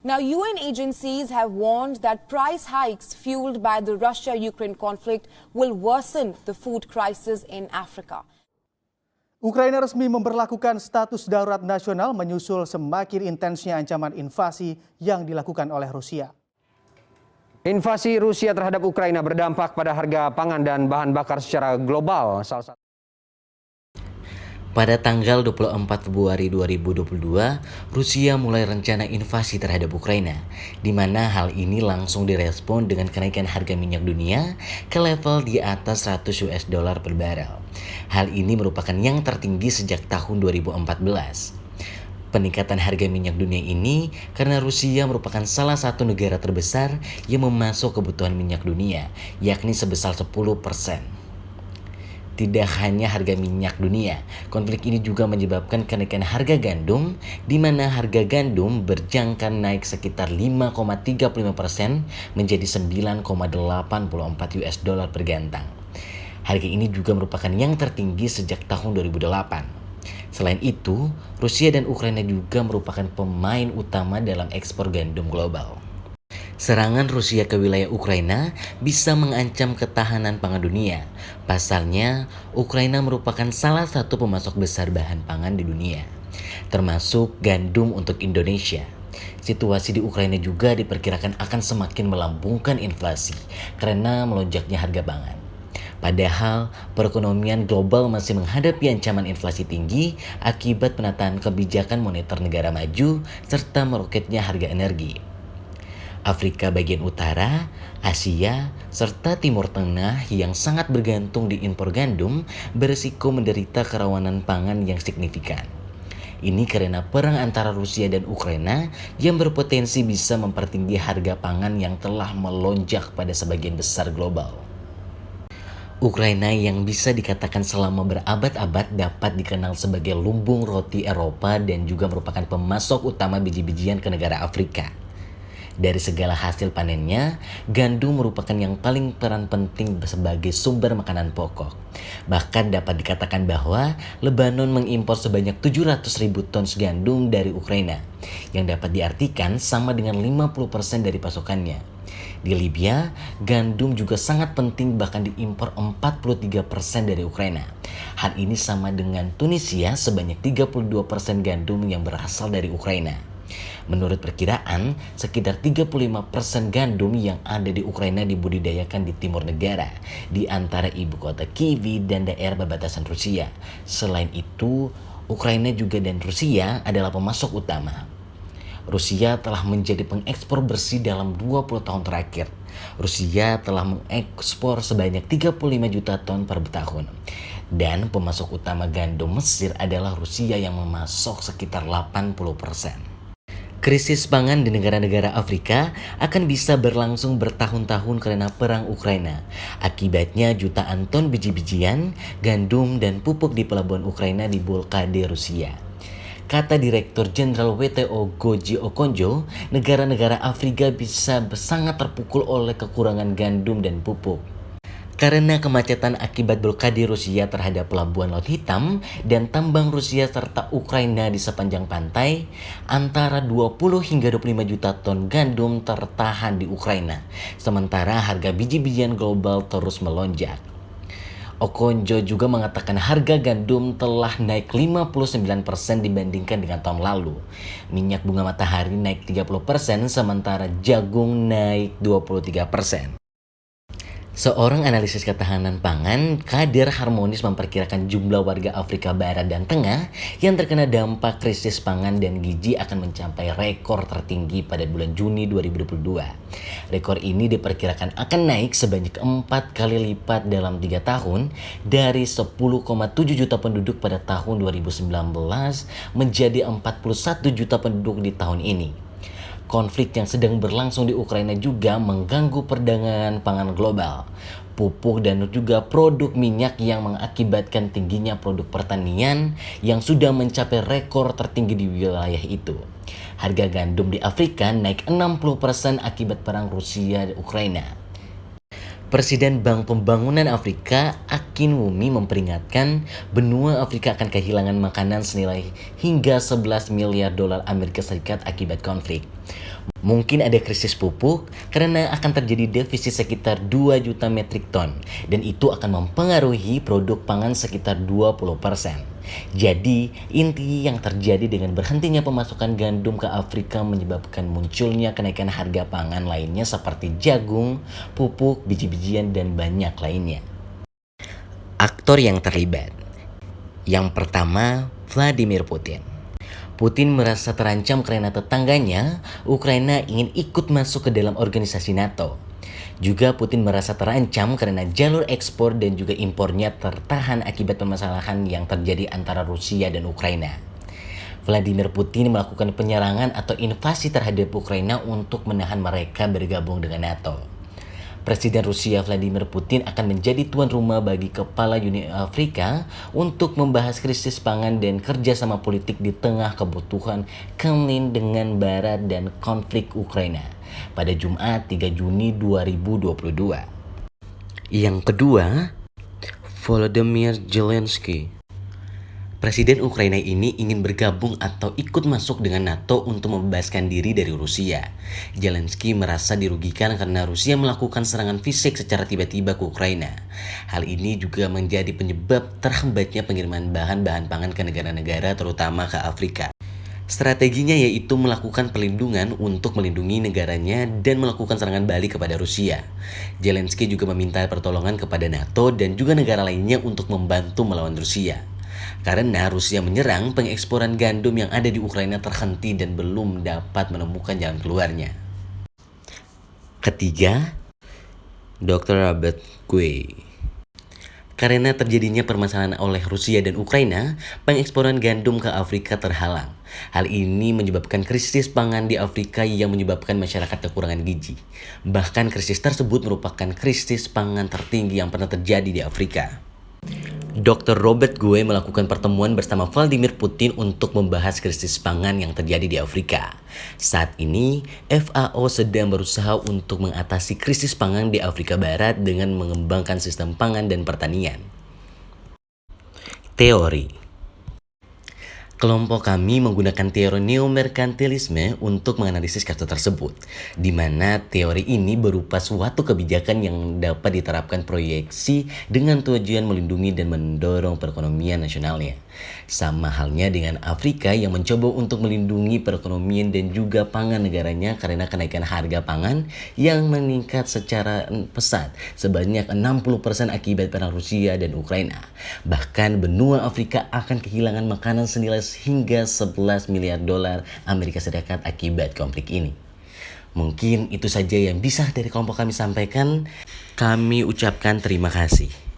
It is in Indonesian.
Now, UN agencies have warned that price hikes fueled by the Russia-Ukraine conflict will worsen the food crisis in Africa. Ukraina resmi memberlakukan status darurat nasional menyusul semakin intensnya ancaman invasi yang dilakukan oleh Rusia. Invasi Rusia terhadap Ukraina berdampak pada harga pangan dan bahan bakar secara global. Pada tanggal 24 Februari 2022, Rusia mulai rencana invasi terhadap Ukraina, di mana hal ini langsung direspon dengan kenaikan harga minyak dunia ke level di atas $100 per barel. Hal ini merupakan yang tertinggi sejak tahun 2014. Peningkatan harga minyak dunia ini karena Rusia merupakan salah satu negara terbesar yang memasok kebutuhan minyak dunia, yakni sebesar 10%. Tidak hanya harga minyak dunia, konflik ini juga menyebabkan kenaikan harga gandum, di mana harga gandum berjangka naik sekitar 5,35% menjadi $9,84 per gantang. Harga ini juga merupakan yang tertinggi sejak tahun 2008. Selain itu, Rusia dan Ukraina juga merupakan pemain utama dalam ekspor gandum global. Serangan Rusia ke wilayah Ukraina bisa mengancam ketahanan pangan dunia. Pasalnya, Ukraina merupakan salah satu pemasok besar bahan pangan di dunia, termasuk gandum untuk Indonesia. Situasi di Ukraina juga diperkirakan akan semakin melambungkan inflasi karena melonjaknya harga pangan. Padahal perekonomian global masih menghadapi ancaman inflasi tinggi akibat penataan kebijakan moneter negara maju serta meroketnya harga energi. Afrika bagian utara, Asia, serta Timur Tengah yang sangat bergantung di impor gandum berisiko menderita kerawanan pangan yang signifikan. Ini karena perang antara Rusia dan Ukraina yang berpotensi bisa mempertinggi harga pangan yang telah melonjak pada sebagian besar global. Ukraina yang bisa dikatakan selama berabad-abad dapat dikenal sebagai lumbung roti Eropa dan juga merupakan pemasok utama biji-bijian ke negara Afrika. Dari segala hasil panennya, gandum merupakan yang paling peran penting sebagai sumber makanan pokok. Bahkan dapat dikatakan bahwa Lebanon mengimpor sebanyak 700.000 tons gandum dari Ukraina, yang dapat diartikan sama dengan 50% dari pasokannya. Di Libya, gandum juga sangat penting bahkan diimpor 43% dari Ukraina. Hal ini sama dengan Tunisia sebanyak 32% gandum yang berasal dari Ukraina. Menurut perkiraan, sekitar 35% gandum yang ada di Ukraina dibudidayakan di timur negara, di antara ibu kota Kyiv dan daerah perbatasan Rusia. Selain itu, Ukraina juga dan Rusia adalah pemasok utama. Rusia telah menjadi pengekspor bersih dalam 20 tahun terakhir. Rusia telah mengekspor sebanyak 35 juta ton per tahun. Dan pemasok utama gandum Mesir adalah Rusia yang memasok sekitar 80%. Krisis pangan di negara-negara Afrika akan bisa berlangsung bertahun-tahun karena perang Ukraina. Akibatnya jutaan ton biji-bijian, gandum, dan pupuk di pelabuhan Ukraina diblokade Rusia. Kata Direktur Jenderal WTO Goji Okonjo, negara-negara Afrika bisa sangat terpukul oleh kekurangan gandum dan pupuk. Karena kemacetan akibat blokade Rusia terhadap pelabuhan Laut Hitam dan tambang Rusia serta Ukraina di sepanjang pantai, antara 20 hingga 25 juta ton gandum tertahan di Ukraina, sementara harga biji-bijian global terus melonjak. Okonjo juga mengatakan harga gandum telah naik 59% dibandingkan dengan tahun lalu. Minyak bunga matahari naik 30%, sementara jagung naik 23%. Seorang analisis ketahanan pangan, Kader Harmonis memperkirakan jumlah warga Afrika Barat dan Tengah yang terkena dampak krisis pangan dan gizi akan mencapai rekor tertinggi pada bulan Juni 2022. Rekor ini diperkirakan akan naik sebanyak 4 kali lipat dalam 3 tahun dari 10,7 juta penduduk pada tahun 2019 menjadi 41 juta penduduk di tahun ini. Konflik yang sedang berlangsung di Ukraina juga mengganggu perdagangan pangan global, pupuk dan juga produk minyak yang mengakibatkan tingginya produk pertanian yang sudah mencapai rekor tertinggi di wilayah itu. Harga gandum di Afrika naik 60% akibat perang Rusia dan Ukraina. Presiden Bank Pembangunan Afrika Akin Wumi memperingatkan benua Afrika akan kehilangan makanan senilai hingga 11 miliar dolar Amerika Serikat akibat konflik. Mungkin ada krisis pupuk karena akan terjadi defisit sekitar 2 juta metrik ton dan itu akan mempengaruhi produk pangan sekitar 20%. Jadi, inti yang terjadi dengan berhentinya pemasukan gandum ke Afrika menyebabkan munculnya kenaikan harga pangan lainnya seperti jagung, pupuk, biji-bijian, dan banyak lainnya. Aktor yang terlibat. Yang pertama, Vladimir Putin. Putin merasa terancam karena tetangganya, Ukraina ingin ikut masuk ke dalam organisasi NATO. Juga Putin merasa terancam karena jalur ekspor dan juga impornya tertahan akibat permasalahan yang terjadi antara Rusia dan Ukraina. Vladimir Putin melakukan penyerangan atau invasi terhadap Ukraina untuk menahan mereka bergabung dengan NATO. Presiden Rusia Vladimir Putin akan menjadi tuan rumah bagi kepala Uni Afrika untuk membahas krisis pangan dan kerjasama politik di tengah kebutuhan Kremlin dengan Barat dan konflik Ukraina pada Jumat 3 Juni 2022. Yang kedua, Volodymyr Zelensky. Presiden Ukraina ini ingin bergabung atau ikut masuk dengan NATO untuk membebaskan diri dari Rusia. Zelensky merasa dirugikan karena Rusia melakukan serangan fisik secara tiba-tiba ke Ukraina. Hal ini juga menjadi penyebab terhambatnya pengiriman bahan-bahan pangan ke negara-negara terutama ke Afrika. Strateginya yaitu melakukan perlindungan untuk melindungi negaranya dan melakukan serangan balik kepada Rusia. Zelensky juga meminta pertolongan kepada NATO dan juga negara lainnya untuk membantu melawan Rusia. Karena Rusia menyerang, pengeksporan gandum yang ada di Ukraina terhenti dan belum dapat menemukan jalan keluarnya. Ketiga, Dr. Robert Guei. Karena terjadinya permasalahan oleh Rusia dan Ukraina, pengeksporan gandum ke Afrika terhalang. Hal ini menyebabkan krisis pangan di Afrika yang menyebabkan masyarakat kekurangan gizi. Bahkan krisis tersebut merupakan krisis pangan tertinggi yang pernah terjadi di Afrika. Dr. Robert Guei melakukan pertemuan bersama Vladimir Putin untuk membahas krisis pangan yang terjadi di Afrika. Saat ini, FAO sedang berusaha untuk mengatasi krisis pangan di Afrika Barat dengan mengembangkan sistem pangan dan pertanian. Teori. Kelompok kami menggunakan teori neomerkantilisme untuk menganalisis kasus tersebut, di mana teori ini berupa suatu kebijakan yang dapat diterapkan proyeksi dengan tujuan melindungi dan mendorong perekonomian nasionalnya. Sama halnya dengan Afrika yang mencoba untuk melindungi perekonomian dan juga pangan negaranya karena kenaikan harga pangan yang meningkat secara pesat sebanyak 60% akibat perang Rusia dan Ukraina. Bahkan benua Afrika akan kehilangan makanan senilai hingga 11 miliar dolar Amerika Serikat akibat konflik ini. Mungkin itu saja yang bisa dari kelompok kami sampaikan. Kami ucapkan terima kasih.